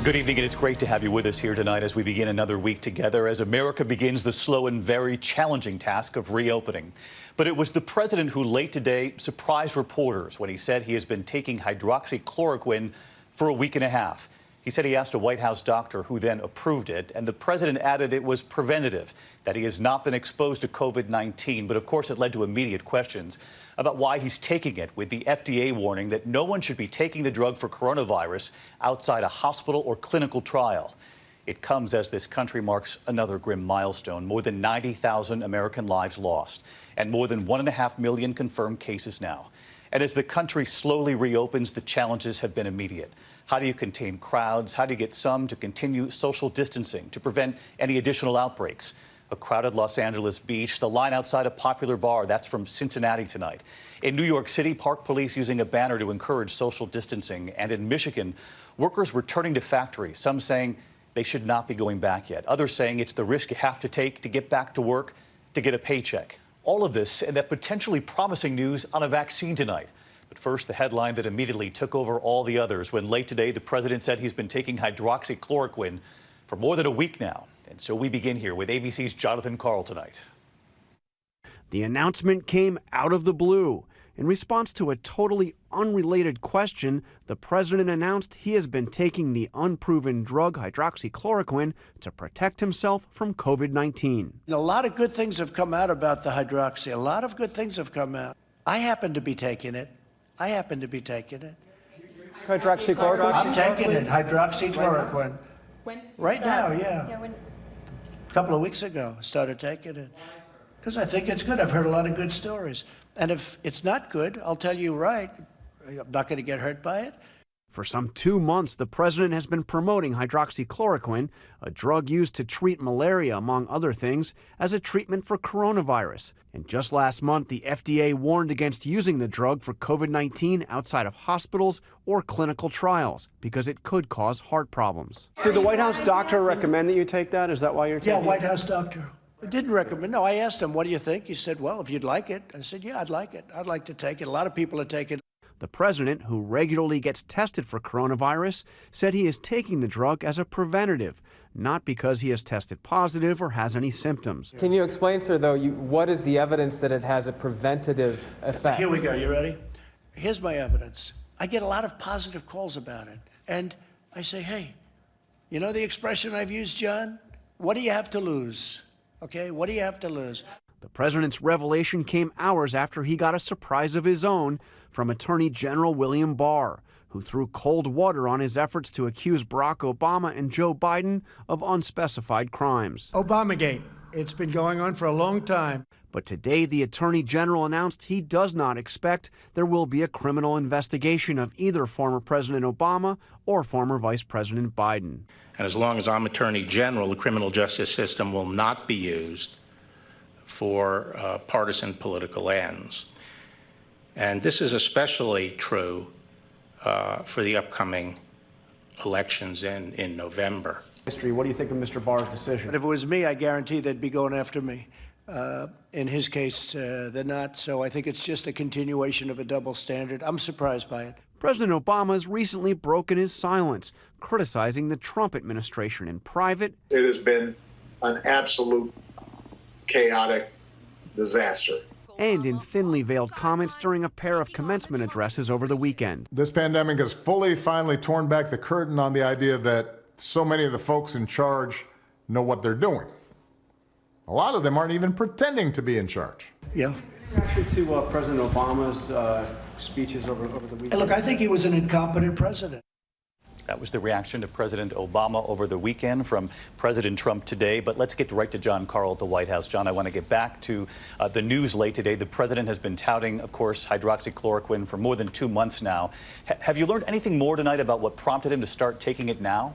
Good evening, and it's great to have you with us here tonight as we begin another week together as America begins the slow and very challenging task of reopening. But it was the president who late today surprised reporters when he said he has been taking hydroxychloroquine for a week and a half. He said he asked a White House doctor who then approved it, and the president added it was preventative, that he has not been exposed to COVID-19. But of course, it led to immediate questions about why he's taking it, with the FDA warning that no one should be taking the drug for coronavirus outside a hospital or clinical trial. It comes as this country marks another grim milestone: more than 90,000 American lives lost and more than 1.5 million confirmed cases now. And as the country slowly reopens, the challenges have been immediate. How do you contain crowds? How do you get some to continue social distancing to prevent any additional outbreaks? A crowded Los Angeles beach, the line outside a popular bar. That's from Cincinnati tonight. In New York City, park police using a banner to encourage social distancing. And in Michigan, workers returning to factories, some saying they should not be going back yet. Others saying it's the risk you have to take to get back to work, to get a paycheck. All of this and that potentially promising news on a vaccine tonight. But first, the headline that immediately took over all the others when late today the president said he's been taking hydroxychloroquine for more than a week now. And so we begin here with ABC's Jonathan Karl tonight. The announcement came out of the blue. In response to a totally unrelated question, the president announced he has been taking the unproven drug hydroxychloroquine to protect himself from COVID-19. A lot of good things have come out about the hydroxy. A lot of good things have come out. I happen to be taking it. Hydroxychloroquine? I'm taking it, hydroxychloroquine. When? Right now, yeah. A couple of weeks ago, I started taking it. Because I think it's good. I've heard a lot of good stories. And if it's not good, I'll tell you right, I'm not going to get hurt by it. For some 2 months, the president has been promoting hydroxychloroquine, a drug used to treat malaria, among other things, as a treatment for coronavirus. And just last month, the FDA warned against using the drug for COVID-19 outside of hospitals or clinical trials because it could cause heart problems. Did the White House doctor recommend that you take that? Is that why you're taking it? Yeah, White House doctor. I didn't recommend. No, I asked him, what do you think? He said, well, if you'd like it. I said, yeah, I'd like it. I'd like to take it. A lot of people are taking it. The president, who regularly gets tested for coronavirus, said he is taking the drug as a preventative, not because he has tested positive or has any symptoms. Can you explain, sir, though, what is the evidence that it has a preventative effect? Here we go. You ready? Here's my evidence. I get a lot of positive calls about it. And I say, hey, you know the expression I've used, John? What do you have to lose? Okay, what do you have to lose? The president's revelation came hours after he got a surprise of his own from Attorney General William Barr, who threw cold water on his efforts to accuse Barack Obama and Joe Biden of unspecified crimes. Obamagate. It's been going on for a long time. But today, the Attorney General announced he does not expect there will be a criminal investigation of either former President Obama or former Vice President Biden. And as long as I'm Attorney General, the criminal justice system will not be used for partisan political ends. And this is especially true for the upcoming elections in November. What do you think of Mr. Barr's decision? But if it was me, I guarantee they'd be going after me. In his case, they're not. So I think it's just a continuation of a double standard. I'm surprised by it. President Obama has recently broken his silence, criticizing the Trump administration in private. It has been an absolute chaotic disaster. And in thinly veiled comments during a pair of commencement addresses over the weekend. This pandemic has finally torn back the curtain on the idea that so many of the folks in charge know what they're doing. A lot of them aren't even pretending to be in charge. Yeah. Reaction to President Obama's speeches over the weekend? Look, I think he was an incompetent president. That was the reaction to President Obama over the weekend from President Trump today. But let's get right to John Karl at the White House. John, I want to get back to the news late today. The president has been touting, of course, hydroxychloroquine for more than 2 months now. Have you learned anything more tonight about what prompted him to start taking it now?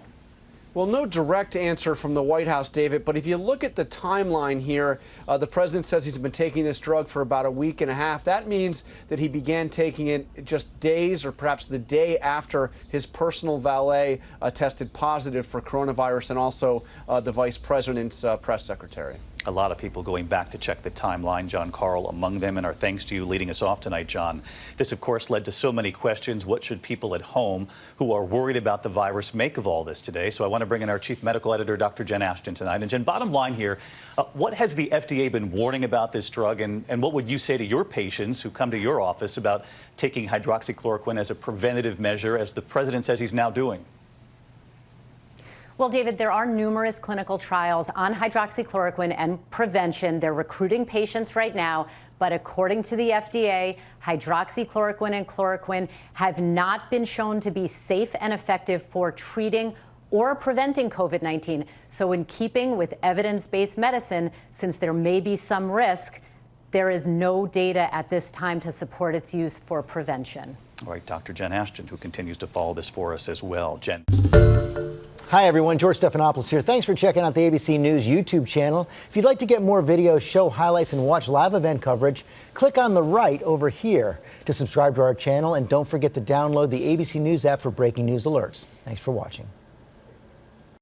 Well, no direct answer from the White House, David, but if you look at the timeline here, the president says he's been taking this drug for about a week and a half. That means that he began taking it just days or perhaps the day after his personal valet tested positive for coronavirus, and also the vice president's press secretary. A lot of people going back to check the timeline, John Carl among them, and our thanks to you leading us off tonight, John. This, of course, led to so many questions. What should people at home who are worried about the virus make of all this today? So I want to bring in our chief medical editor, Dr. Jen Ashton, tonight. And Jen, bottom line here, what has the FDA been warning about this drug, and what would you say to your patients who come to your office about taking hydroxychloroquine as a preventative measure, as the president says he's now doing? Well, David, there are numerous clinical trials on hydroxychloroquine and prevention. They're recruiting patients right now. But according to the FDA, hydroxychloroquine and chloroquine have not been shown to be safe and effective for treating or preventing COVID-19. So in keeping with evidence-based medicine, since there may be some risk, there is no data at this time to support its use for prevention. All right, Dr. Jen Ashton, who continues to follow this for us as well. Jen. Hi, everyone. George Stephanopoulos here. Thanks for checking out the ABC News YouTube channel. If you'd like to get more videos, show highlights, and watch live event coverage, click on the right over here to subscribe to our channel. And don't forget to download the ABC News app for breaking news alerts. Thanks for watching.